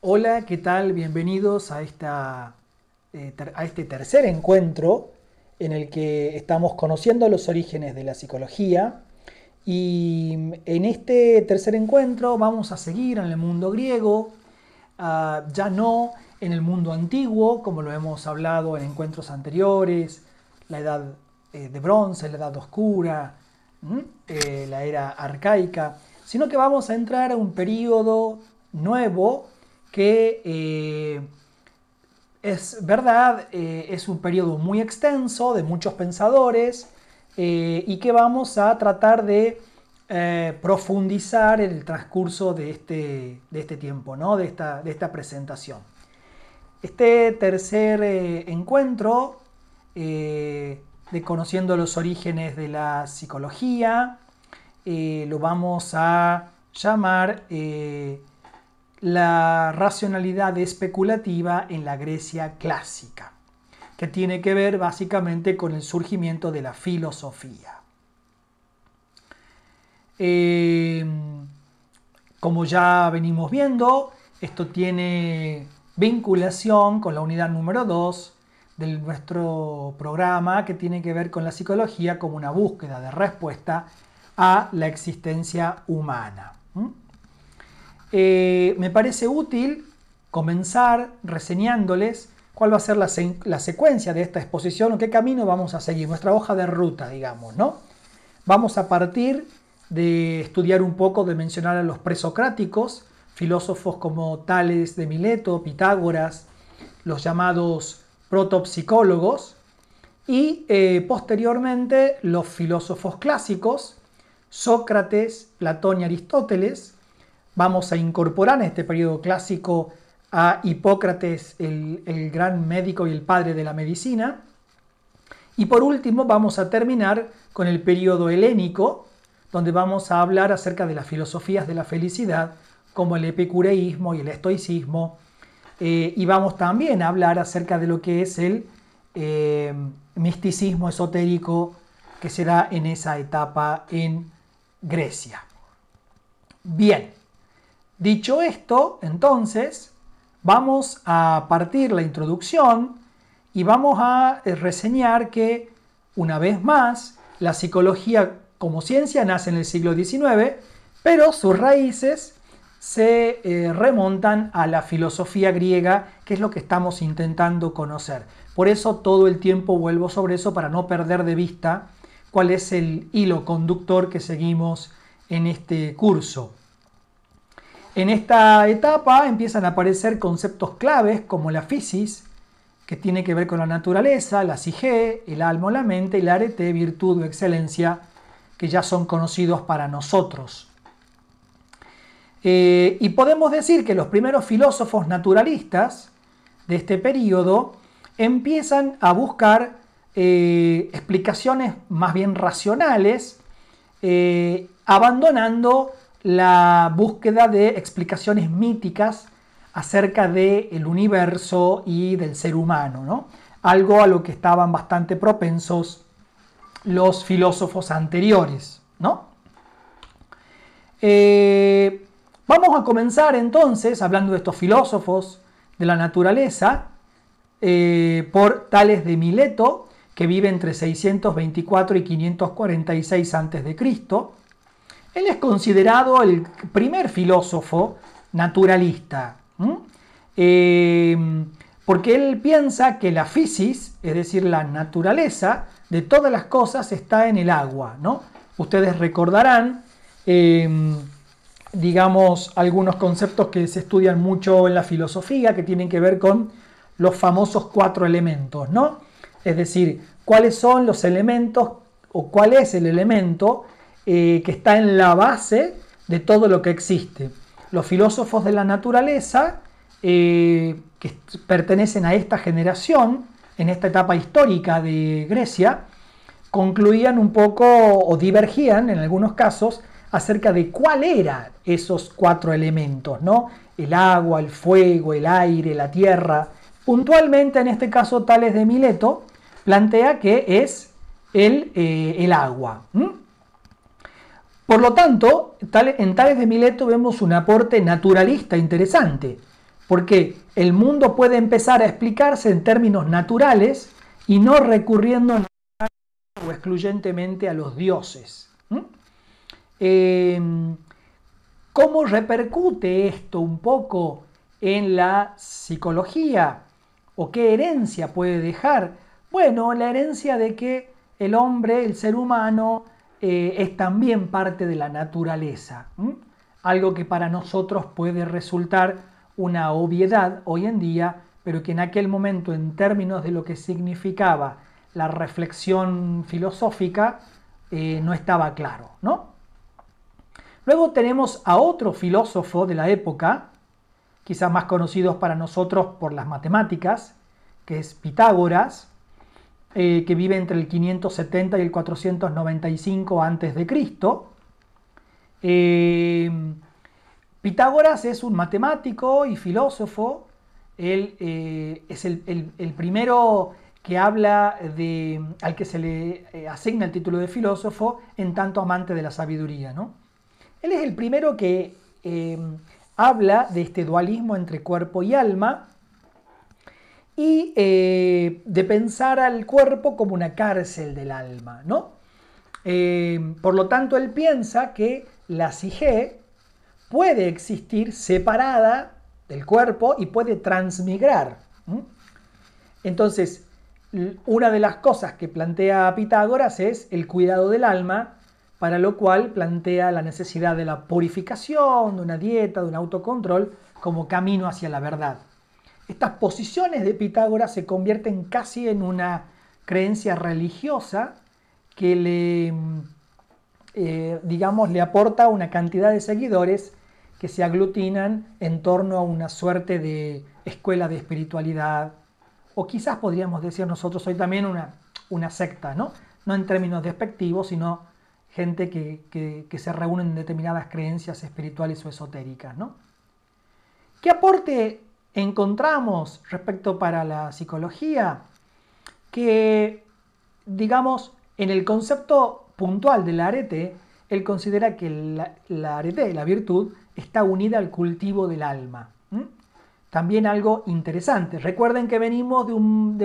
Hola, ¿qué tal? Bienvenidos a a este tercer encuentro en el que estamos conociendo los orígenes de la psicología. Y en este tercer encuentro vamos a seguir en el mundo griego, ya no en el mundo antiguo, como lo hemos hablado en encuentros anteriores, la edad de bronce, la edad oscura, la era arcaica, sino que vamos a entrar a un periodo nuevo que es verdad, es un periodo muy extenso de muchos pensadores y que vamos a tratar de profundizar en el transcurso de este tiempo, ¿no? De esta presentación. Este tercer encuentro de conociendo los orígenes de la psicología lo vamos a llamar la racionalidad especulativa en la Grecia clásica, que tiene que ver básicamente con el surgimiento de la filosofía. Como ya venimos viendo, esto tiene vinculación con la unidad número 2 de nuestro programa, que tiene que ver con la psicología como una búsqueda de respuesta a la existencia humana. Me parece útil comenzar reseñándoles cuál va a ser la secuencia de esta exposición o qué camino vamos a seguir, nuestra hoja de ruta, digamos, ¿no? Vamos a partir de estudiar un poco, de mencionar a los presocráticos, filósofos como Tales de Mileto, Pitágoras, los llamados protopsicólogos, y posteriormente los filósofos clásicos, Sócrates, Platón y Aristóteles. Vamos a incorporar en este periodo clásico a Hipócrates, el gran médico y el padre de la medicina. Y por último vamos a terminar con el periodo helénico, donde vamos a hablar acerca de las filosofías de la felicidad, como el epicureísmo y el estoicismo. Y vamos también a hablar acerca de lo que es el misticismo esotérico, que será en esa etapa en Grecia. Bien. Dicho esto, entonces, vamos a partir la introducción y vamos a reseñar que, una vez más, la psicología como ciencia nace en el siglo XIX, pero sus raíces se remontan a la filosofía griega, que es lo que estamos intentando conocer. Por eso todo el tiempo vuelvo sobre eso para no perder de vista cuál es el hilo conductor que seguimos en este curso. En esta etapa empiezan a aparecer conceptos claves como la physis, que tiene que ver con la naturaleza, la psique, el alma o la mente, y la arete, virtud o excelencia, que ya son conocidos para nosotros. Y podemos decir que los primeros filósofos naturalistas de este periodo empiezan a buscar explicaciones más bien racionales, abandonando la búsqueda de explicaciones míticas acerca del universo y del ser humano, ¿no? Algo a lo que estaban bastante propensos los filósofos anteriores, ¿no? Vamos a comenzar entonces hablando de estos filósofos de la naturaleza por Tales de Mileto, que vive entre 624 y 546 a.C. Él es considerado el primer filósofo naturalista, porque él piensa que la physis, es decir, la naturaleza de todas las cosas, está en el agua, ¿no? Ustedes recordarán, digamos, algunos conceptos que se estudian mucho en la filosofía, que tienen que ver con los famosos 4 elementos, ¿no? Es decir, cuáles son los elementos o cuál es el elemento que está en la base de todo lo que existe. Los filósofos de la naturaleza, que pertenecen a esta generación, en esta etapa histórica de Grecia, concluían un poco o divergían en algunos casos acerca de cuál eran esos 4 elementos, ¿no? El agua, el fuego, el aire, la tierra. Puntualmente, en este caso, Tales de Mileto plantea que es el agua. Por lo tanto, en Tales de Mileto vemos un aporte naturalista interesante, Porque el mundo puede empezar a explicarse en términos naturales y no recurriendo o excluyentemente a los dioses. ¿Cómo repercute esto un poco en la psicología? ¿O qué herencia puede dejar? Bueno, la herencia de que el hombre, el ser humano, es también parte de la naturaleza. Algo que para nosotros puede resultar una obviedad hoy en día, pero que en aquel momento, en términos de lo que significaba la reflexión filosófica, no estaba claro, ¿no? Luego tenemos a otro filósofo de la época, quizás más conocidos para nosotros por las matemáticas, que es Pitágoras, que vive entre el 570 y el 495 a.C. Pitágoras es un matemático y filósofo. Él es el primero que habla al que se le asigna el título de filósofo, en tanto amante de la sabiduría, ¿no? Él es el primero que habla de este dualismo entre cuerpo y alma y de pensar al cuerpo como una cárcel del alma, ¿no? Por lo tanto, él piensa que la psique puede existir separada del cuerpo y puede transmigrar. Entonces, una de las cosas que plantea Pitágoras es el cuidado del alma, para lo cual plantea la necesidad de la purificación, de una dieta, de un autocontrol, como camino hacia la verdad. Estas posiciones de Pitágoras se convierten casi en una creencia religiosa que le aporta una cantidad de seguidores que se aglutinan en torno a una suerte de escuela de espiritualidad, o quizás podríamos decir nosotros hoy también una secta, ¿no? No en términos despectivos, sino gente que se reúne en determinadas creencias espirituales o esotéricas, ¿no? ¿Qué aporte encontramos respecto para la psicología? Que, digamos, en el concepto puntual del arete, él considera que la arete, la virtud, está unida al cultivo del alma. También algo interesante. Recuerden que venimos de un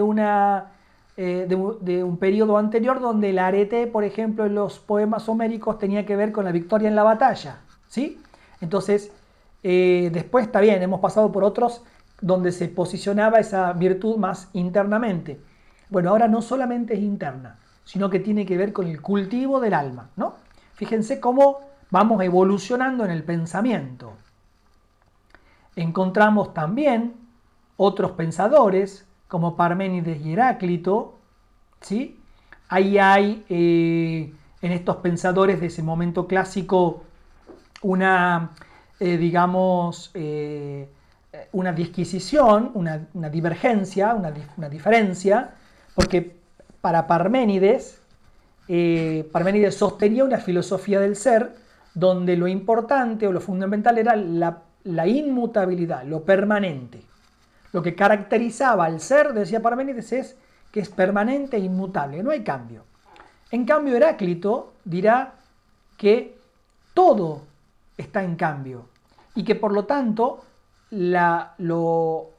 periodo anterior donde el arete, por ejemplo, en los poemas homéricos tenía que ver con la victoria en la batalla, ¿sí? Entonces, después está bien, hemos pasado por otros donde se posicionaba esa virtud más internamente. Bueno, ahora no solamente es interna, sino que tiene que ver con el cultivo del alma, ¿no? Fíjense cómo vamos evolucionando en el pensamiento. Encontramos también otros pensadores como Parménides y Heráclito, ¿sí? Ahí hay en estos pensadores de ese momento clásico una disquisición, una divergencia, una diferencia, porque para Parménides sostenía una filosofía del ser donde lo importante o lo fundamental era la inmutabilidad, lo permanente. Lo que caracterizaba al ser, decía Parménides, es que es permanente e inmutable, no hay cambio. En cambio, Heráclito dirá que todo está en cambio y que por lo tanto lo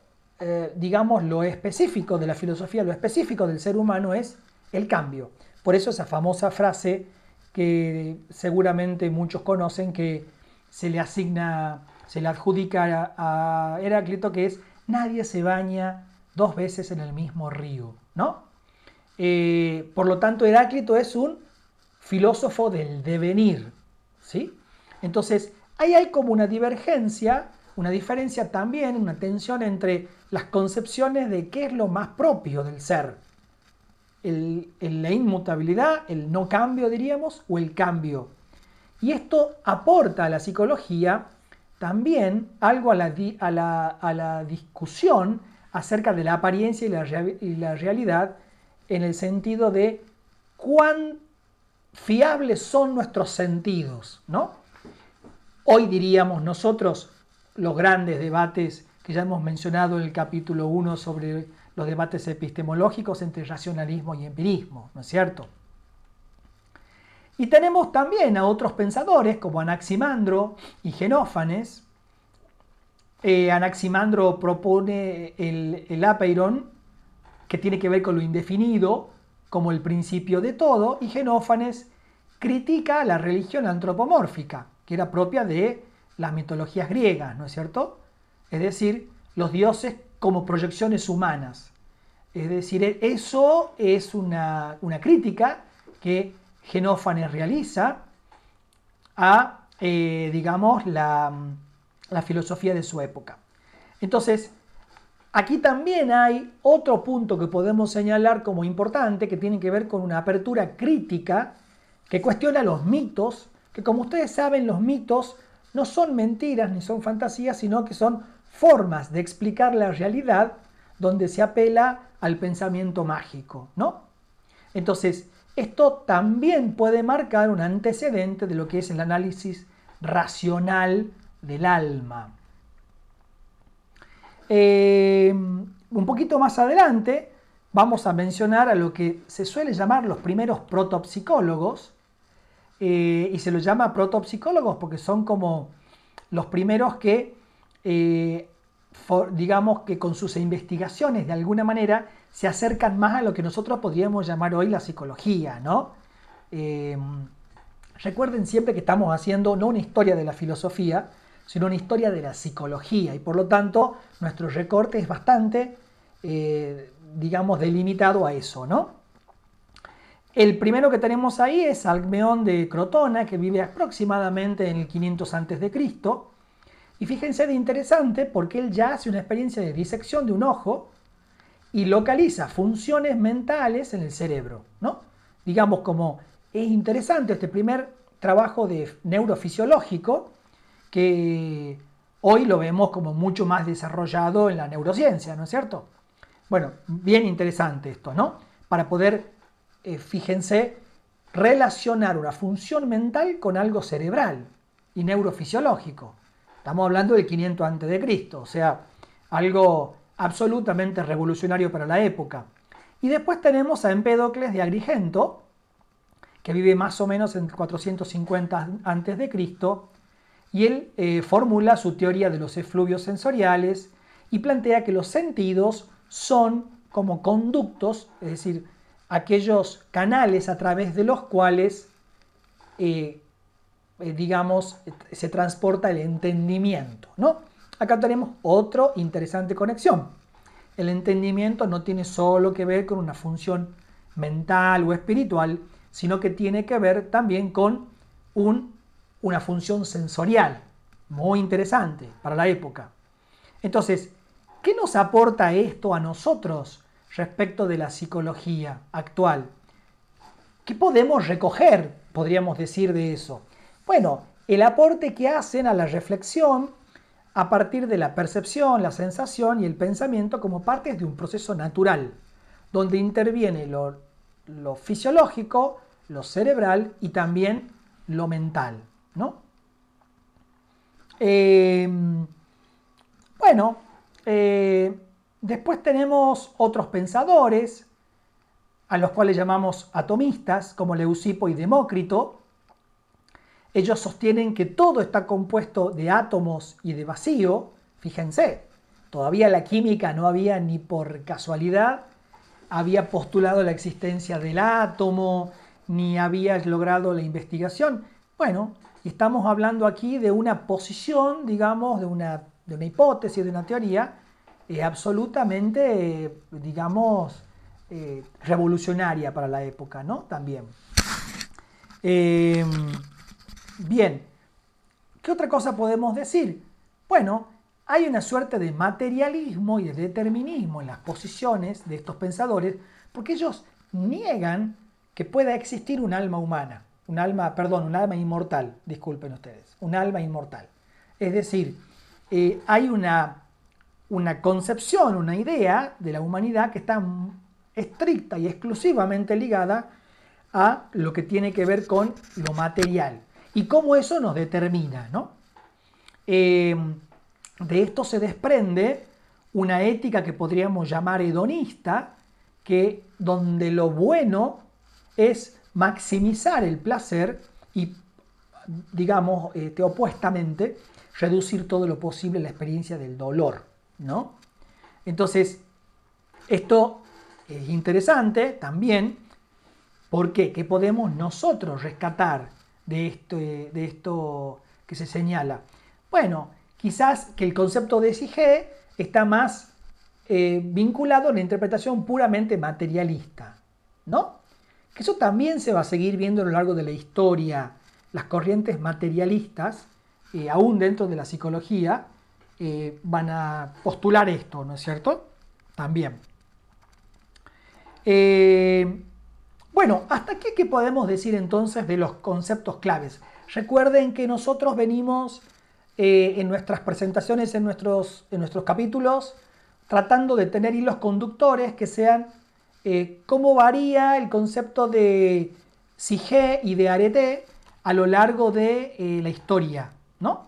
específico de la filosofía, lo específico del ser humano es el cambio. Por eso esa famosa frase que seguramente muchos conocen, que se le adjudica a Heráclito, que es: nadie se baña dos veces en el mismo río, ¿no? Por lo tanto, Heráclito es un filósofo del devenir, ¿sí? Entonces, ahí hay como una divergencia, una diferencia también, una tensión entre las concepciones de qué es lo más propio del ser. La inmutabilidad, el no cambio, diríamos, o el cambio. Y esto aporta a la psicología también algo a la discusión acerca de la apariencia y la realidad, en el sentido de cuán fiables son nuestros sentidos, ¿no? Hoy diríamos nosotros los grandes debates que ya hemos mencionado en el capítulo 1 sobre los debates epistemológicos entre racionalismo y empirismo, ¿no es cierto? Y tenemos también a otros pensadores como Anaximandro y Genófanes, Anaximandro propone el apeiron, que tiene que ver con lo indefinido, como el principio de todo, y Genófanes critica la religión antropomórfica, que era propia de las mitologías griegas, ¿no es cierto? Es decir, los dioses como proyecciones humanas. Es decir, eso es una crítica que Genófanes realiza a, digamos, la filosofía de su época. Entonces, aquí también hay otro punto que podemos señalar como importante, que tiene que ver con una apertura crítica que cuestiona los mitos, que como ustedes saben, los mitos no son mentiras ni son fantasías, sino que son formas de explicar la realidad donde se apela al pensamiento mágico, ¿no? Entonces, esto también puede marcar un antecedente de lo que es el análisis racional del alma. Un poquito más adelante vamos a mencionar a lo que se suele llamar los primeros protopsicólogos, y se los llama protopsicólogos porque son como los primeros que, digamos que con sus investigaciones de alguna manera se acercan más a lo que nosotros podríamos llamar hoy la psicología, ¿no? Recuerden siempre que estamos haciendo no una historia de la filosofía, sino una historia de la psicología, y por lo tanto nuestro recorte es bastante, digamos, delimitado a eso, ¿no? El primero que tenemos ahí es Alcmeón de Crotona, que vive aproximadamente en el 500 a.C. Y fíjense de interesante porque él ya hace una experiencia de disección de un ojo y localiza funciones mentales en el cerebro, ¿no? Digamos, como es interesante este primer trabajo de neurofisiológico, que hoy lo vemos como mucho más desarrollado en la neurociencia, ¿no es cierto? Bueno, bien interesante esto, ¿no? Para poder, fíjense, relacionar una función mental con algo cerebral y neurofisiológico. Estamos hablando del 500 a.C., o sea, algo absolutamente revolucionario para la época. Y después tenemos a Empédocles de Agrigento, que vive más o menos en 450 a.C., y él formula su teoría de los efluvios sensoriales y plantea que los sentidos son como conductos, es decir, aquellos canales a través de los cuales, digamos, se transporta el entendimiento, ¿no? Acá tenemos otra interesante conexión. El entendimiento no tiene solo que ver con una función mental o espiritual, sino que tiene que ver también con una función sensorial, muy interesante para la época. Entonces, ¿qué nos aporta esto a nosotros respecto de la psicología actual? ¿Qué podemos recoger, podríamos decir, de eso? Bueno, el aporte que hacen a la reflexión a partir de la percepción, la sensación y el pensamiento como partes de un proceso natural, donde interviene lo fisiológico, lo cerebral y también lo mental, ¿no? Bueno, después tenemos otros pensadores, a los cuales llamamos atomistas, como Leucipo y Demócrito. Ellos sostienen que todo está compuesto de átomos y de vacío. Fíjense, todavía la química no había ni por casualidad había postulado la existencia del átomo, ni había logrado la investigación. Bueno, estamos hablando aquí de una posición, digamos, de una hipótesis, de una teoría absolutamente, digamos, revolucionaria para la época, ¿no? También. Bien, ¿qué otra cosa podemos decir? Bueno, hay una suerte de materialismo y de determinismo en las posiciones de estos pensadores, porque ellos niegan que pueda existir un alma humana, un alma inmortal, disculpen ustedes, un alma inmortal. Es decir, hay una concepción, una idea de la humanidad que está estricta y exclusivamente ligada a lo que tiene que ver con lo material y cómo eso nos determina, ¿no? De esto se desprende una ética que podríamos llamar hedonista, donde lo bueno es maximizar el placer y digamos, opuestamente, reducir todo lo posible la experiencia del dolor, ¿no? Entonces, esto es interesante también. ¿Por qué? ¿Qué podemos nosotros rescatar de esto que se señala? Bueno, quizás que el concepto de Sige está más vinculado a una interpretación puramente materialista, ¿no? Que eso también se va a seguir viendo a lo largo de la historia. Las corrientes materialistas, aún dentro de la psicología, van a postular esto, ¿no es cierto? También. Bueno, ¿hasta aquí qué podemos decir entonces de los conceptos claves? Recuerden que nosotros venimos en nuestras presentaciones, en nuestros capítulos, tratando de tener hilos conductores que sean cómo varía el concepto de Sige y de arete a lo largo de la historia, ¿no?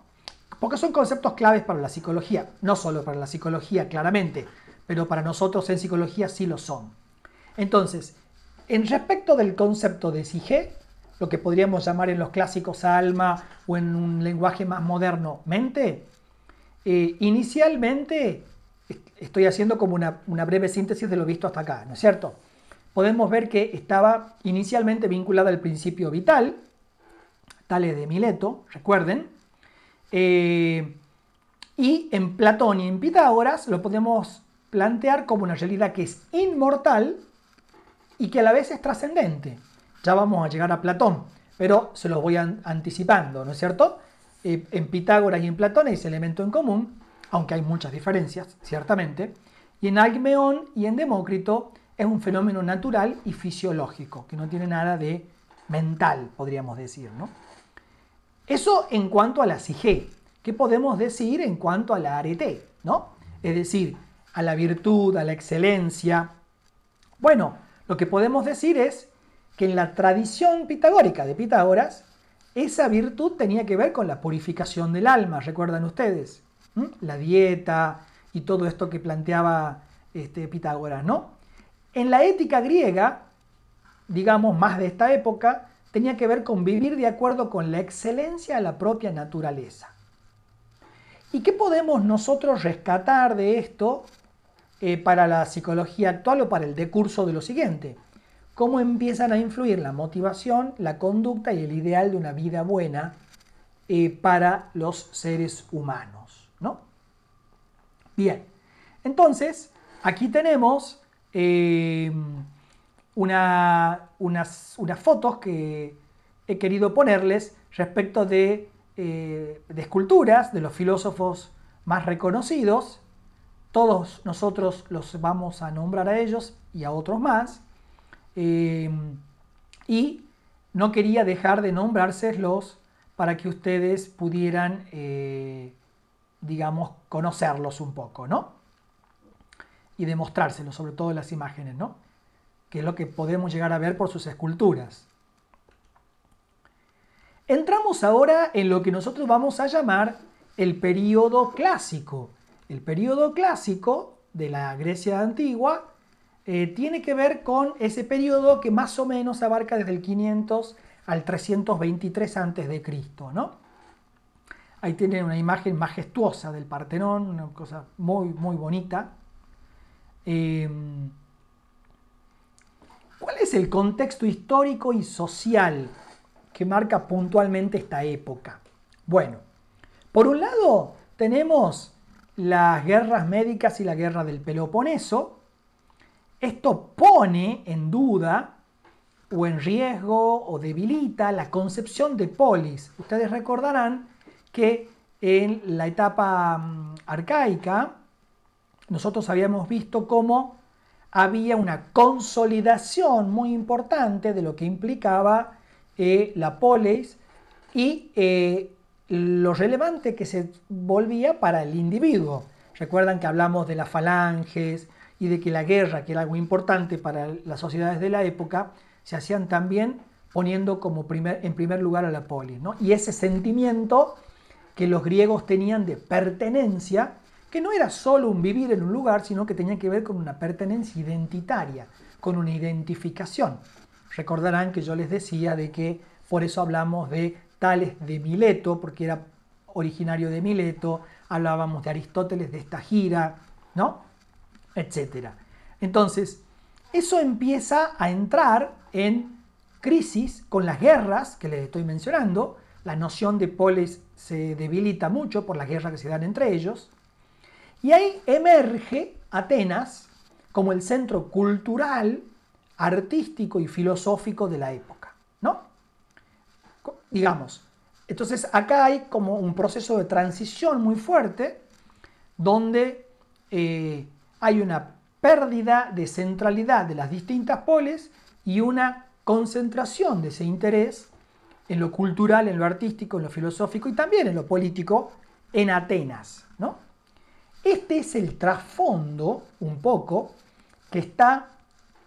Porque son conceptos claves para la psicología, no solo para la psicología claramente, pero para nosotros en psicología sí lo son. Entonces, en respecto del concepto de Sige, lo que podríamos llamar en los clásicos alma o en un lenguaje más moderno mente, inicialmente estoy haciendo como una breve síntesis de lo visto hasta acá, ¿no es cierto? Podemos ver que estaba inicialmente vinculada al principio vital, Tales de Mileto, recuerden, y en Platón y en Pitágoras lo podemos plantear como una realidad que es inmortal y que a la vez es trascendente. Ya vamos a llegar a Platón, pero se los voy anticipando, ¿no es cierto? En Pitágoras y en Platón hay ese elemento en común, aunque hay muchas diferencias, ciertamente. Y en Alcmeón y en Demócrito es un fenómeno natural y fisiológico, que no tiene nada de mental, podríamos decir, ¿no? Eso en cuanto a la Sige. ¿Qué podemos decir en cuanto a la arete, ¿no? Es decir, a la virtud, a la excelencia. Bueno, lo que podemos decir es que en la tradición pitagórica de Pitágoras, esa virtud tenía que ver con la purificación del alma, ¿recuerdan ustedes? La dieta y todo esto que planteaba Pitágoras, ¿no? En la ética griega, digamos más de esta época, tenía que ver con vivir de acuerdo con la excelencia de la propia naturaleza. ¿Y qué podemos nosotros rescatar de esto para la psicología actual o para el decurso de lo siguiente? ¿Cómo empiezan a influir la motivación, la conducta y el ideal de una vida buena para los seres humanos, ¿no? Bien, entonces aquí tenemos unas fotos que he querido ponerles respecto de esculturas de los filósofos más reconocidos. Todos nosotros los vamos a nombrar a ellos y a otros más. Y no quería dejar de nombrárselos para que ustedes pudieran, digamos, conocerlos un poco, ¿no? Y demostrárselos, sobre todo en las imágenes, ¿no? Que es lo que podemos llegar a ver por sus esculturas. Entramos ahora en lo que nosotros vamos a llamar el período clásico. El período clásico de la Grecia antigua tiene que ver con ese periodo que más o menos abarca desde el 500 al 323 a.C., ¿no? Ahí tienen una imagen majestuosa del Partenón, una cosa muy, muy bonita. ¿Cuál es el contexto histórico y social que marca puntualmente esta época? Bueno, por un lado tenemos las guerras médicas y la guerra del Peloponeso. Esto pone en duda o en riesgo o debilita la concepción de polis. Ustedes recordarán que en la etapa arcaica nosotros habíamos visto cómo había una consolidación muy importante de lo que implicaba la polis y lo relevante que se volvía para el individuo. Recuerdan que hablamos de las falanges y de que la guerra, que era algo importante para las sociedades de la época, se hacían también poniendo en primer lugar a la polis, ¿no? Y ese sentimiento que los griegos tenían de pertenencia, que no era solo un vivir en un lugar, sino que tenía que ver con una pertenencia identitaria, con una identificación. Recordarán que yo les decía de que por eso hablamos de Tales de Mileto, porque era originario de Mileto, hablábamos de Aristóteles, de esta gira, ¿no? Etcétera. Entonces, eso empieza a entrar en crisis con las guerras que les estoy mencionando. La noción de polis se debilita mucho por las guerras que se dan entre ellos. Y ahí emerge Atenas como el centro cultural, artístico y filosófico de la época, ¿no? Digamos, entonces acá hay como un proceso de transición muy fuerte donde hay una pérdida de centralidad de las distintas polis y una concentración de ese interés en lo cultural, en lo artístico, en lo filosófico y también en lo político en Atenas, ¿no? Este es el trasfondo, un poco, que está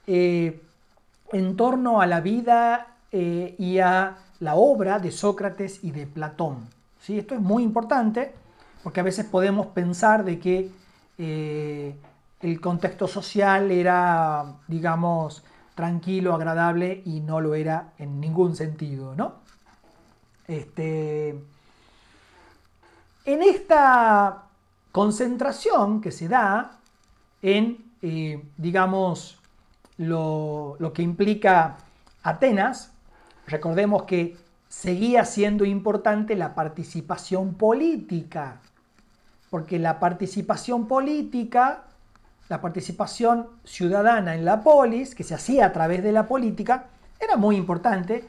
en torno a la vida y a la obra de Sócrates y de Platón, ¿sí? Esto es muy importante porque a veces podemos pensar de que el contexto social era, digamos, tranquilo, agradable y no lo era en ningún sentido, ¿no? En esta concentración que se da en, digamos, lo que implica Atenas, recordemos que seguía siendo importante la participación política, porque la participación política, la participación ciudadana en la polis, que se hacía a través de la política, era muy importante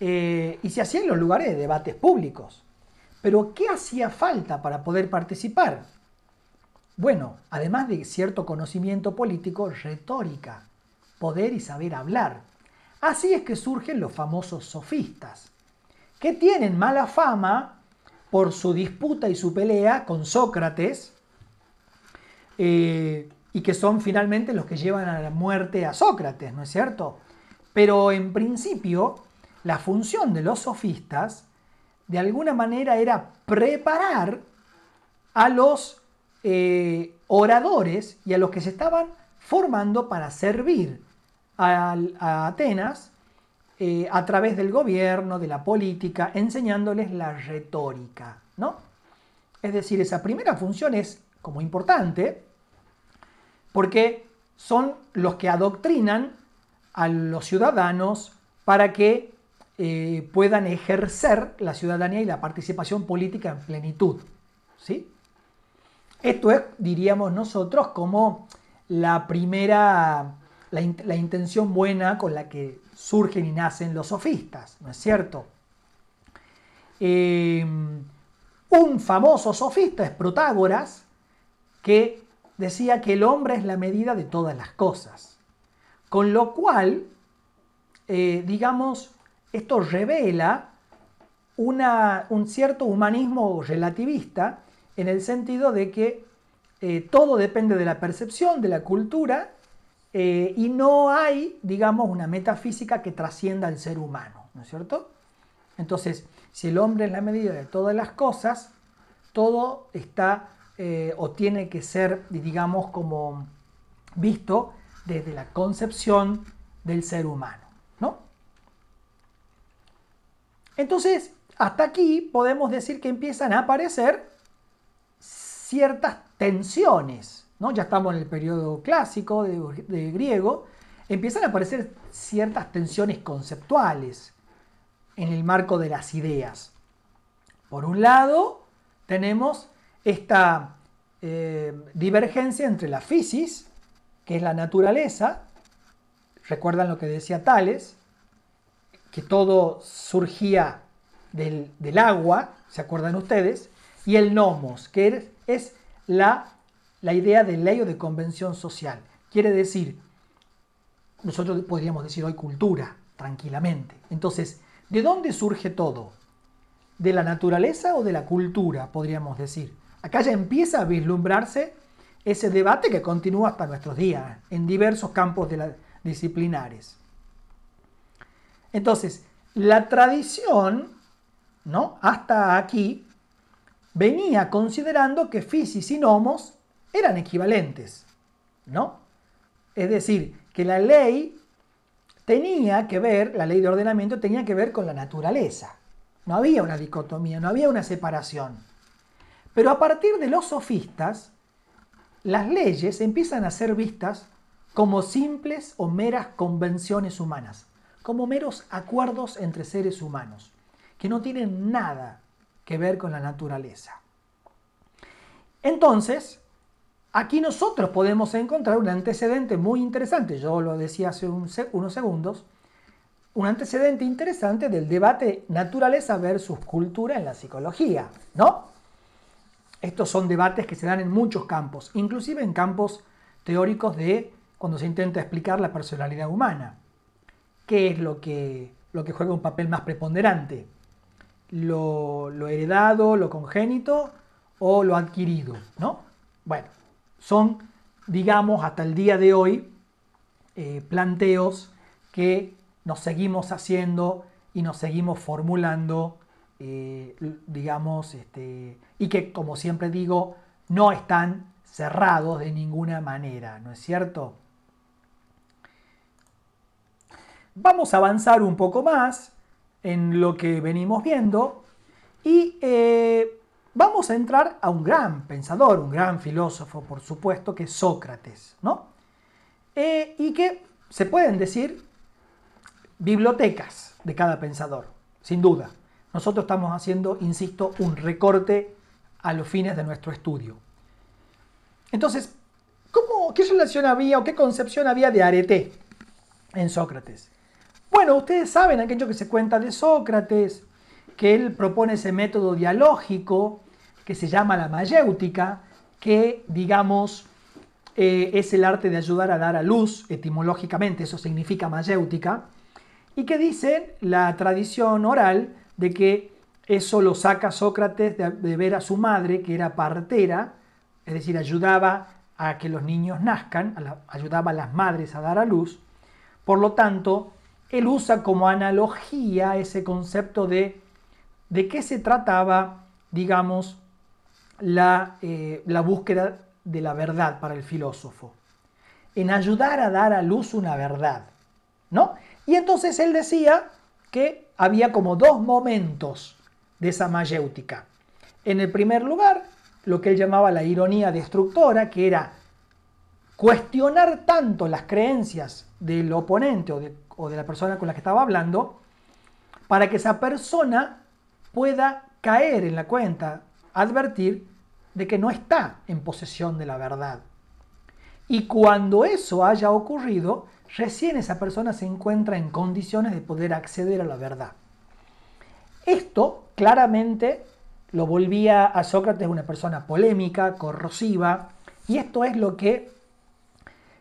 y se hacía en los lugares de debates públicos. Pero ¿qué hacía falta para poder participar? Bueno, además de cierto conocimiento político, retórica, poder y saber hablar. Así es que surgen los famosos sofistas, que tienen mala fama por su disputa y su pelea con Sócrates, y que son finalmente los que llevan a la muerte a Sócrates, ¿no es cierto? Pero en principio, la función de los sofistas, de alguna manera, era preparar a los oradores y a los que se estaban formando para servir a Atenas a través del gobierno, de la política, enseñándoles la retórica, ¿no? Es decir, esa primera función es como importante porque son los que adoctrinan a los ciudadanos para que puedan ejercer la ciudadanía y la participación política en plenitud, ¿sí? Esto es, diríamos nosotros, como la primera, la intención buena con la que surgen y nacen los sofistas, ¿no es cierto? Un famoso sofista es Protágoras, que decía que el hombre es la medida de todas las cosas. Con lo cual, digamos, esto revela un cierto humanismo relativista en el sentido de que todo depende de la percepción, de la cultura, y no hay, digamos, una metafísica que trascienda al ser humano, ¿no es cierto? Entonces, si el hombre es la medida de todas las cosas, todo está o tiene que ser, digamos, como visto desde la concepción del ser humano, ¿no? Entonces, hasta aquí podemos decir que empiezan a aparecer ciertas tensiones, ¿no? Ya estamos en el periodo clásico de griego, empiezan a aparecer ciertas tensiones conceptuales en el marco de las ideas. Por un lado, tenemos esta divergencia entre la physis, que es la naturaleza, recuerdan lo que decía Tales, que todo surgía del agua, ¿se acuerdan ustedes? Y el nomos, que es la idea de ley o de convención social. Quiere decir, nosotros podríamos decir hoy cultura, tranquilamente. Entonces, ¿de dónde surge todo? ¿De la naturaleza o de la cultura, podríamos decir? Acá ya empieza a vislumbrarse ese debate que continúa hasta nuestros días, en diversos campos disciplinares. Entonces, la tradición, ¿no?, hasta aquí, venía considerando que physis y nomos eran equivalentes, ¿no? Es decir, que la ley tenía que ver, la ley de ordenamiento tenía que ver con la naturaleza. no había una dicotomía, no había una separación. Pero a partir de los sofistas, las leyes empiezan a ser vistas como simples o meras convenciones humanas, como meros acuerdos entre seres humanos, que no tienen nada que ver con la naturaleza. Entonces, aquí nosotros podemos encontrar un antecedente muy interesante, yo lo decía hace unos segundos, un antecedente interesante del debate naturaleza versus cultura en la psicología, ¿no? Estos son debates que se dan en muchos campos, inclusive en campos teóricos de cuando se intenta explicar la personalidad humana. ¿Qué es lo que juega un papel más preponderante? ¿Lo heredado, lo congénito o lo adquirido? ¿No? Bueno, son, digamos, hasta el día de hoy, planteos que nos seguimos haciendo y nos seguimos formulando, digamos, y que, como siempre digo, no están cerrados de ninguna manera, ¿no es cierto? Vamos a avanzar un poco más en lo que venimos viendo y vamos a entrar a un gran pensador, un gran filósofo, por supuesto, que es Sócrates, ¿no? Y que se pueden decir bibliotecas de cada pensador, sin duda. Nosotros estamos haciendo, insisto, un recorte a los fines de nuestro estudio. Entonces, ¿qué relación había o qué concepción había de arete en Sócrates? Bueno, ustedes saben aquello que se cuenta de Sócrates, que él propone ese método dialógico que se llama la mayéutica, que, digamos, es el arte de ayudar a dar a luz, etimológicamente eso significa mayéutica, y que dice la tradición oral de que eso lo saca Sócrates de ver a su madre, que era partera, es decir, ayudaba a que los niños nazcan, ayudaba a las madres a dar a luz. Por lo tanto, él usa como analogía ese concepto de qué se trataba, digamos, la búsqueda de la verdad para el filósofo. En ayudar a dar a luz una verdad, ¿no? Y entonces él decía que había como dos momentos de esa mayéutica. En el primer lugar, lo que él llamaba la ironía destructora, que era cuestionar tanto las creencias del oponente o de la persona con la que estaba hablando, para que esa persona pueda caer en la cuenta, advertir de que no está en posesión de la verdad. Y cuando eso haya ocurrido, recién esa persona se encuentra en condiciones de poder acceder a la verdad. Esto claramente lo volvía a Sócrates una persona polémica, corrosiva, y esto es lo que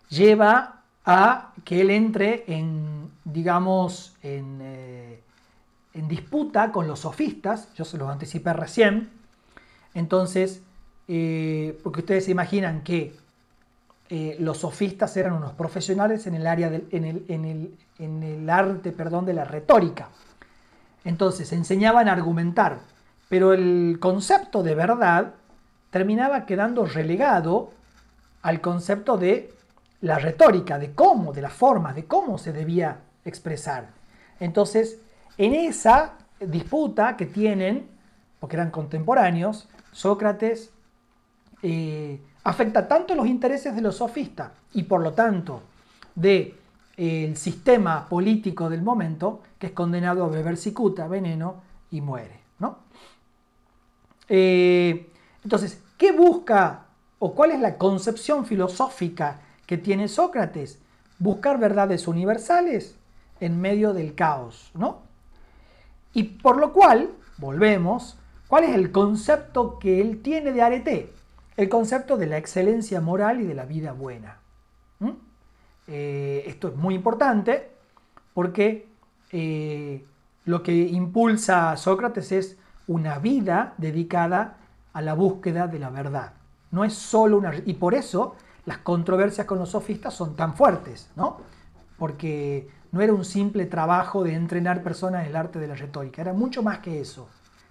lleva a que él entre en, digamos, en disputa con los sofistas. Yo se los anticipé recién. Entonces, porque ustedes se imaginan que los sofistas eran unos profesionales en el área en el arte, perdón, de la retórica. Entonces enseñaban a argumentar, pero el concepto de verdad terminaba quedando relegado al concepto de la retórica, de cómo, de las formas, de cómo se debía expresar. Entonces, en esa disputa que tienen, porque eran contemporáneos, Sócrates afecta tanto los intereses de los sofistas y por lo tanto del sistema político del momento, que es condenado a beber cicuta, veneno, y muere, ¿no? Entonces, ¿qué busca o cuál es la concepción filosófica que tiene Sócrates? Buscar verdades universales en medio del caos, ¿no? Y por lo cual, volvemos, ¿cuál es el concepto que él tiene de arete? El concepto de la excelencia moral y de la vida buena. Esto es muy importante porque lo que impulsa a Sócrates es una vida dedicada a la búsqueda de la verdad. No es solo una... Y por eso las controversias con los sofistas son tan fuertes, ¿no? Porque no era un simple trabajo de entrenar personas en el arte de la retórica, era mucho más que eso.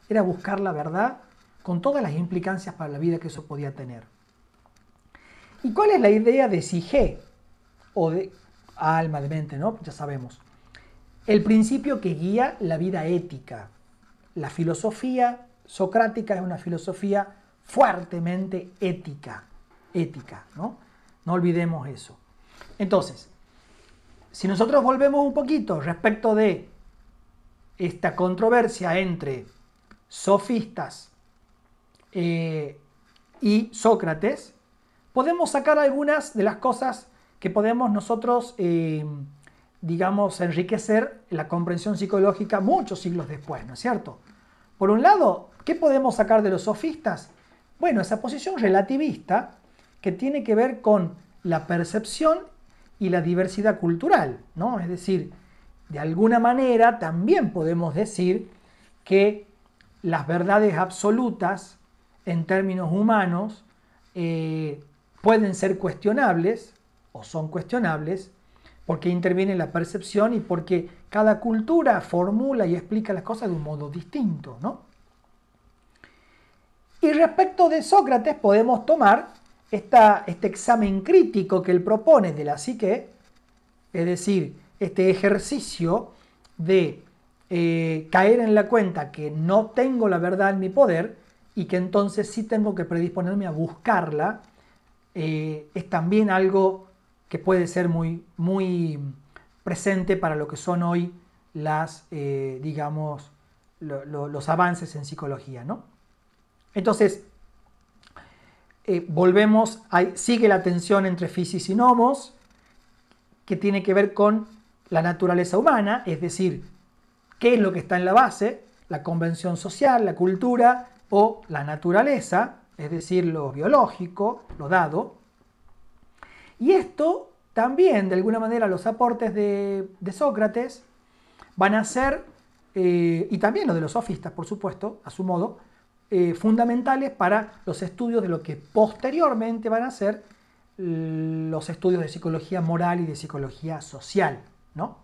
Era buscar la verdad con todas las implicancias para la vida que eso podía tener. ¿Y cuál es la idea de Sige? O de alma, de mente, ¿no? Ya sabemos. El principio que guía la vida ética. la filosofía socrática es una filosofía fuertemente ética, ¿no? No olvidemos eso. Entonces, si nosotros volvemos un poquito respecto de esta controversia entre sofistas y Sócrates, podemos sacar algunas de las cosas que podemos nosotros, digamos, enriquecer la comprensión psicológica muchos siglos después, ¿no es cierto? Por un lado, ¿qué podemos sacar de los sofistas? Bueno, esa posición relativista que tiene que ver con la percepción y la diversidad cultural, ¿no? Es decir, de alguna manera también podemos decir que las verdades absolutas en términos humanos pueden ser cuestionables o son cuestionables porque interviene la percepción y porque cada cultura formula y explica las cosas de un modo distinto, ¿no? Y respecto de Sócrates podemos tomar este examen crítico que él propone de la psique, es decir, este ejercicio de caer en la cuenta que no tengo la verdad en mi poder y que entonces sí tengo que predisponerme a buscarla, es también algo que puede ser muy, muy presente para lo que son hoy las, digamos, los avances en psicología, ¿no? Entonces, volvemos, sigue la tensión entre physis y nomos, que tiene que ver con la naturaleza humana, es decir, qué es lo que está en la base, la convención social, la cultura o la naturaleza, es decir, lo biológico, lo dado. Y esto también, de alguna manera, los aportes de Sócrates van a ser, y también los de los sofistas, por supuesto, a su modo, fundamentales para los estudios de lo que posteriormente van a ser los estudios de psicología moral y de psicología social, ¿no?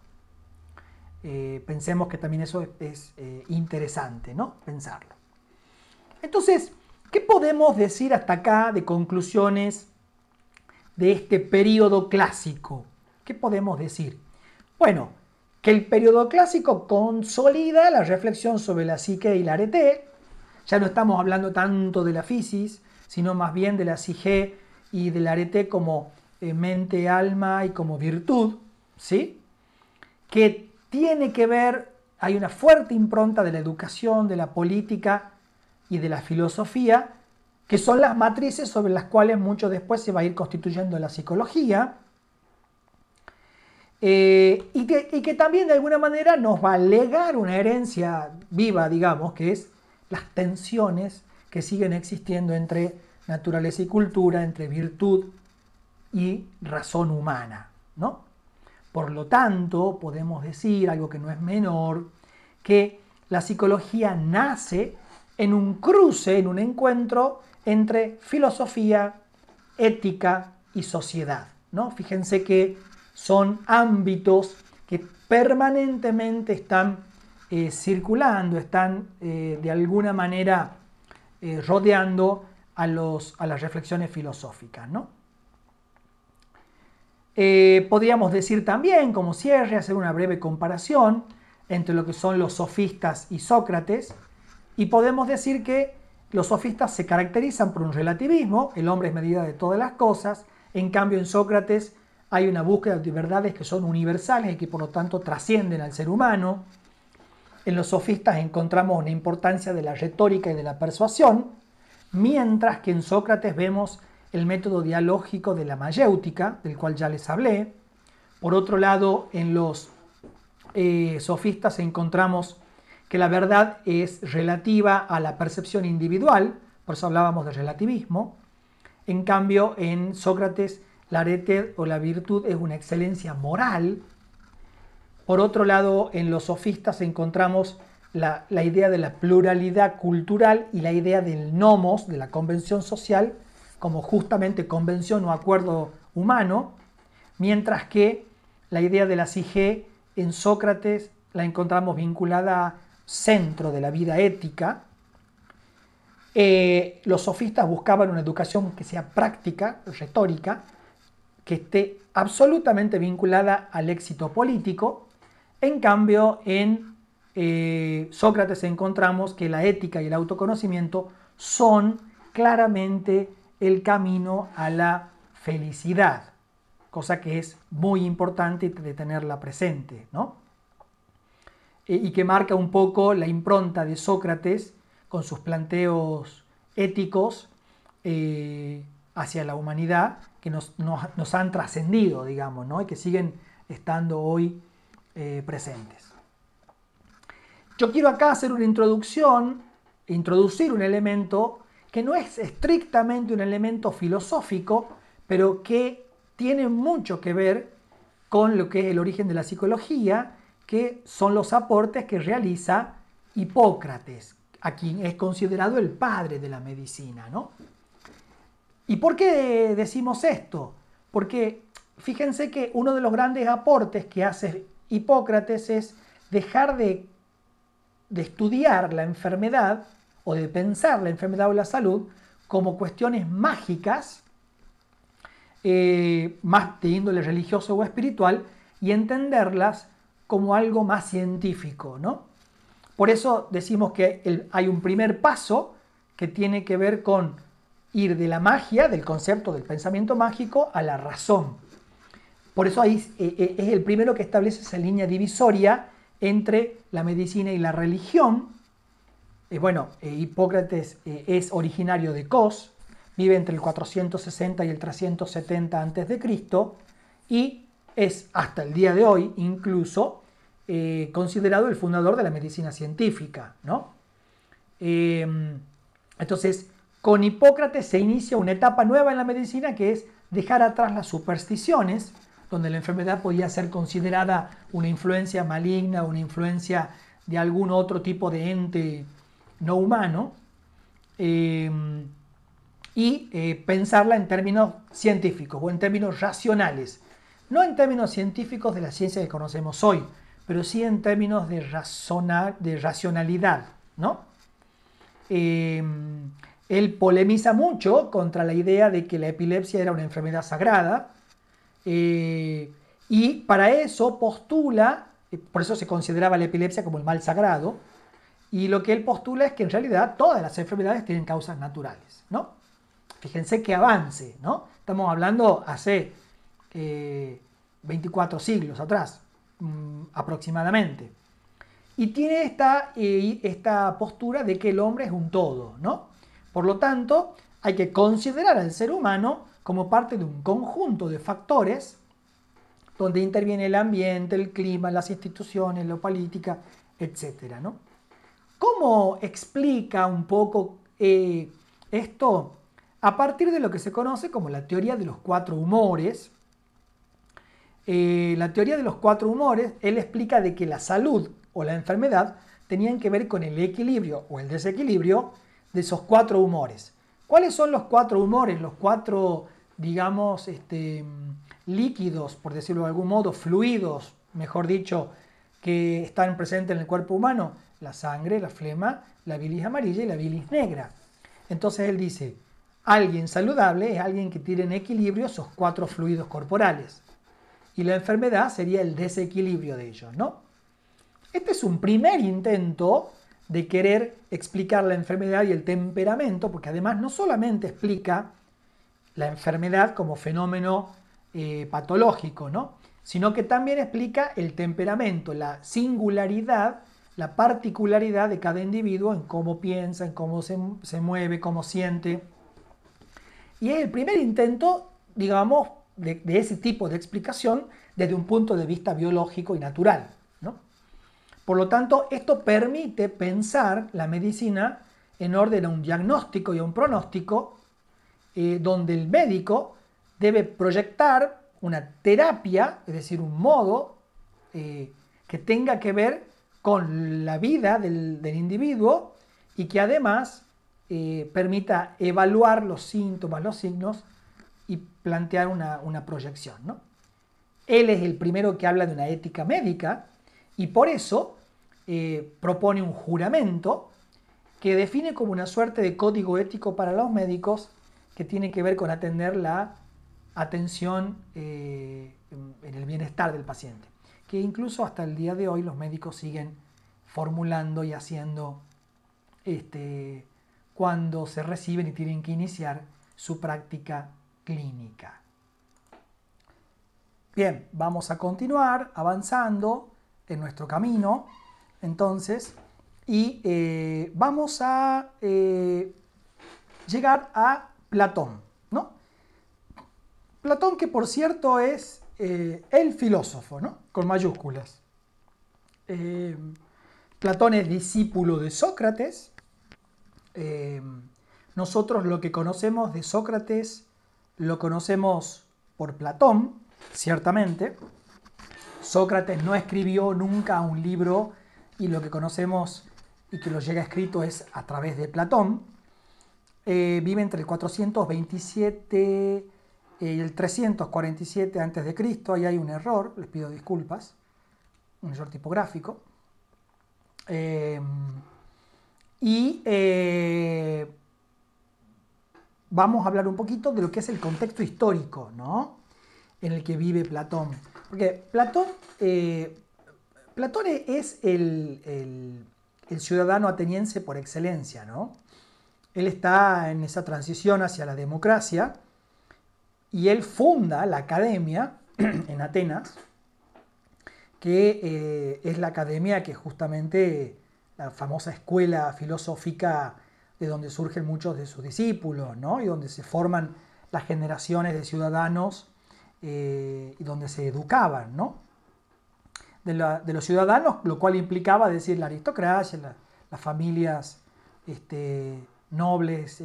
Pensemos que también eso es interesante, ¿no? Pensarlo. Entonces, ¿qué podemos decir hasta acá de conclusiones de este periodo clásico? ¿Qué podemos decir? Bueno, que el periodo clásico consolida la reflexión sobre la psique y la arete. Ya no estamos hablando tanto de la physis, sino más bien de la psique y del arete como mente, alma y como virtud, ¿sí? Que tiene que ver, hay una fuerte impronta de la educación, de la política y de la filosofía, que son las matrices sobre las cuales mucho después se va a ir constituyendo la psicología, y que también de alguna manera nos va a legar una herencia viva, digamos, que es las tensiones que siguen existiendo entre naturaleza y cultura, entre virtud y razón humana, ¿no? Por lo tanto, podemos decir, algo que no es menor, que la psicología nace en un cruce, en un encuentro entre filosofía, ética y sociedad, ¿no? Fíjense que son ámbitos que permanentemente están circulando, están de alguna manera rodeando a las reflexiones filosóficas, ¿no? Podríamos decir también, como cierre, hacer una breve comparación entre lo que son los sofistas y Sócrates, y podemos decir que los sofistas se caracterizan por un relativismo, el hombre es medida de todas las cosas, en cambio en Sócrates hay una búsqueda de verdades que son universales y que por lo tanto trascienden al ser humano. En los sofistas encontramos una importancia de la retórica y de la persuasión, mientras que en Sócrates vemos el método dialógico de la mayéutica, del cual ya les hablé. Por otro lado, en los sofistas encontramos que la verdad es relativa a la percepción individual, por eso hablábamos de relativismo. En cambio, en Sócrates, la arete o la virtud es una excelencia moral. Por otro lado, en los sofistas encontramos la idea de la pluralidad cultural y la idea del nomos, de la convención social, como justamente convención o acuerdo humano, mientras que la idea de la psique en Sócrates la encontramos vinculada a centro de la vida ética. Los sofistas buscaban una educación que sea práctica, retórica, que esté absolutamente vinculada al éxito político. En cambio, en Sócrates encontramos que la ética y el autoconocimiento son claramente el camino a la felicidad, cosa que es muy importante de tenerla presente, ¿no? Y que marca un poco la impronta de Sócrates con sus planteos éticos hacia la humanidad que nos han trascendido, digamos, ¿no? Y que siguen estando hoy presentes. Yo quiero acá hacer una introducción, introducir un elemento que no es estrictamente un elemento filosófico, pero que tiene mucho que ver con lo que es el origen de la psicología, que son los aportes que realiza Hipócrates, a quien es considerado el padre de la medicina, ¿no? ¿Y por qué decimos esto? Porque fíjense que uno de los grandes aportes que hace Hipócrates es dejar de estudiar la enfermedad o de pensar la enfermedad o la salud como cuestiones mágicas, más de índole religioso o espiritual, y entenderlas como algo más científico, ¿no? Por eso decimos que hay un primer paso que tiene que ver con ir de la magia, del concepto del pensamiento mágico, a la razón. Por eso ahí es el primero que establece esa línea divisoria entre la medicina y la religión. Hipócrates es originario de Kos, vive entre el 460 y el 370 a.C. y es hasta el día de hoy incluso considerado el fundador de la medicina científica, ¿no? Entonces, con Hipócrates se inicia una etapa nueva en la medicina que es dejar atrás las supersticiones, donde la enfermedad podía ser considerada una influencia maligna, una influencia de algún otro tipo de ente no humano, pensarla en términos científicos o en términos racionales. No en términos científicos de la ciencia que conocemos hoy, pero sí en términos de racionalidad, ¿no? Él polemiza mucho contra la idea de que la epilepsia era una enfermedad sagrada, y para eso postula, por eso se consideraba la epilepsia como el mal sagrado, y lo que él postula es que en realidad todas las enfermedades tienen causas naturales, ¿no? Fíjense qué avance, ¿no? Estamos hablando hace 24 siglos atrás, aproximadamente. Y tiene esta postura de que el hombre es un todo, ¿no? Por lo tanto, hay que considerar al ser humano como parte de un conjunto de factores donde interviene el ambiente, el clima, las instituciones, la política, etcétera, ¿no? ¿Cómo explica un poco esto? A partir de lo que se conoce como la teoría de los cuatro humores. La teoría de los cuatro humores, él explica de que la salud o la enfermedad tenían que ver con el equilibrio o el desequilibrio de esos cuatro humores. ¿Cuáles son los cuatro humores? Los cuatro, digamos, líquidos, por decirlo de algún modo, fluidos, mejor dicho, que están presentes en el cuerpo humano: la sangre, la flema, la bilis amarilla y la bilis negra. Entonces él dice, alguien saludable es alguien que tiene en equilibrio esos cuatro fluidos corporales. Y la enfermedad sería el desequilibrio de ellos, ¿no? Este es un primer intento de querer explicar la enfermedad y el temperamento, porque además no solamente explica la enfermedad como fenómeno patológico, ¿no? Sino que también explica el temperamento, la singularidad, la particularidad de cada individuo en cómo piensa, en cómo se mueve, cómo siente. Y es el primer intento, digamos, de ese tipo de explicación desde un punto de vista biológico y natural, ¿no? Por lo tanto, esto permite pensar la medicina en orden a un diagnóstico y a un pronóstico, donde el médico debe proyectar una terapia, es decir, un modo que tenga que ver con la vida del individuo y que además permita evaluar los síntomas, los signos y plantear una proyección, ¿no? Él es el primero que habla de una ética médica y por eso propone un juramento que define como una suerte de código ético para los médicos que tiene que ver con atender la atención en el bienestar del paciente, que incluso hasta el día de hoy los médicos siguen formulando y haciendo cuando se reciben y tienen que iniciar su práctica clínica. Bien, vamos a continuar avanzando en nuestro camino, entonces, y vamos a llegar a Platón, ¿no? Platón, que por cierto es el filósofo, ¿no? Con mayúsculas. Platón es discípulo de Sócrates. Nosotros lo que conocemos de Sócrates lo conocemos por Platón, ciertamente. Sócrates no escribió nunca un libro y lo que conocemos y que lo llega escrito es a través de Platón. Vive entre el 427 y el 347 a.C. Ahí hay un error, les pido disculpas, un error tipográfico. Vamos a hablar un poquito de lo que es el contexto histórico, ¿no?, en el que vive Platón. Porque Platón es el ciudadano ateniense por excelencia, ¿no? Él está en esa transición hacia la democracia y él funda la academia en Atenas, que es la academia que justamente la famosa escuela filosófica de donde surgen muchos de sus discípulos, ¿no? Y donde se forman las generaciones de ciudadanos y donde se educaban, ¿no?, de los ciudadanos, lo cual implicaba decir la aristocracia, las familias nobles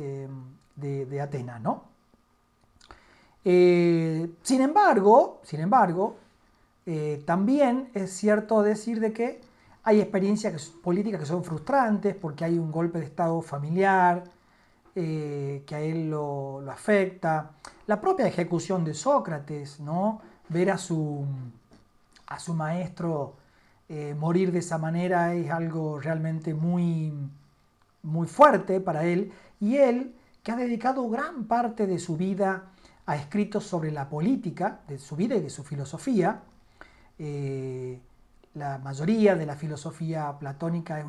de Atenas, ¿no? Sin embargo, también es cierto decir de que hay experiencias políticas que son frustrantes porque hay un golpe de estado familiar que a él lo afecta. La propia ejecución de Sócrates, ¿no? Ver a su maestro morir de esa manera es algo realmente muy, muy fuerte para él. Y él, que ha dedicado gran parte de su vida a escritos sobre la política, de su vida y de su filosofía, la mayoría de la filosofía platónica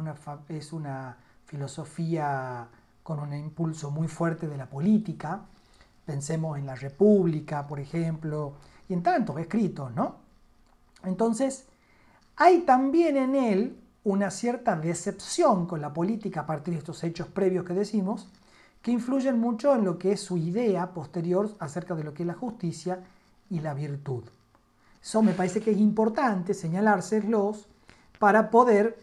es una filosofía con un impulso muy fuerte de la política. Pensemos en la República, por ejemplo, y en tantos escritos, ¿no? Entonces, hay también en él una cierta decepción con la política a partir de estos hechos previos que decimos, que influyen mucho en lo que es su idea posterior acerca de lo que es la justicia y la virtud. Eso me parece que es importante señalárselos para poder,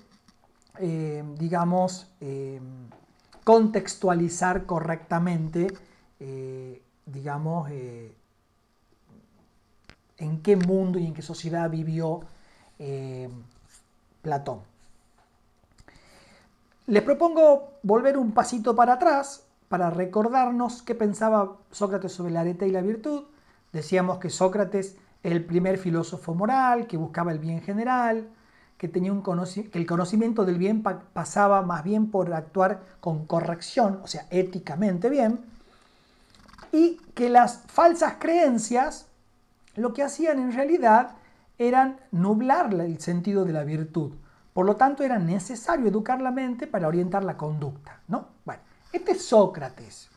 contextualizar correctamente, en qué mundo y en qué sociedad vivió Platón. Les propongo volver un pasito para atrás para recordarnos qué pensaba Sócrates sobre la arete y la virtud. Decíamos que Sócrates es el primer filósofo moral, que buscaba el bien general, que tenía que el conocimiento del bien pasaba más bien por actuar con corrección, o sea, éticamente bien, y que las falsas creencias lo que hacían en realidad eran nublar el sentido de la virtud. Por lo tanto, era necesario educar la mente para orientar la conducta, ¿no? Bueno, este es Sócrates.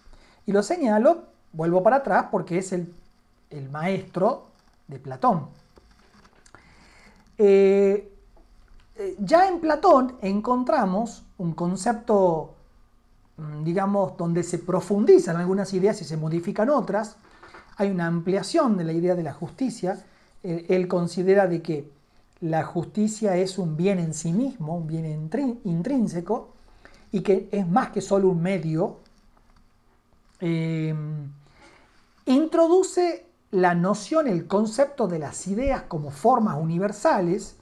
Y lo señalo, vuelvo para atrás, porque es el maestro de Platón. Ya en Platón encontramos un concepto, digamos, donde se profundizan algunas ideas y se modifican otras. Hay una ampliación de la idea de la justicia. Él considera de que la justicia es un bien en sí mismo, un bien intrínseco, y que es más que solo un medio. Introduce la noción, el concepto de las ideas como formas universales.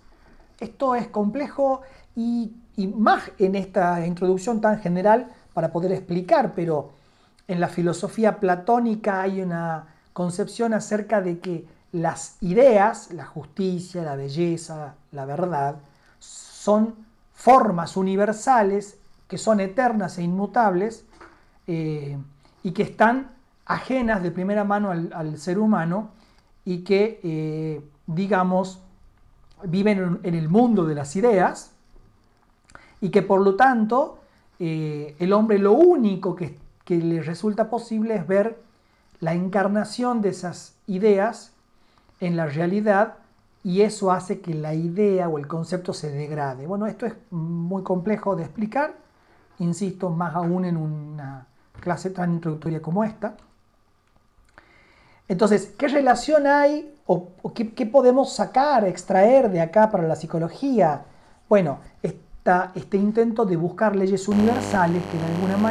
Esto es complejo y más en esta introducción tan general para poder explicar, pero en la filosofía platónica hay una concepción acerca de que las ideas, la justicia, la belleza, la verdad, son formas universales que son eternas e inmutables y que están ajenas de primera mano al ser humano y que, viven en el mundo de las ideas y que por lo tanto el hombre lo único que le resulta posible es ver la encarnación de esas ideas en la realidad, y eso hace que la idea o el concepto se degrade. Bueno, esto es muy complejo de explicar, insisto, más aún en una clase tan introductoria como esta. Entonces, ¿qué relación hay o qué podemos sacar, extraer de acá para la psicología? Bueno, este intento de buscar leyes universales que de alguna manera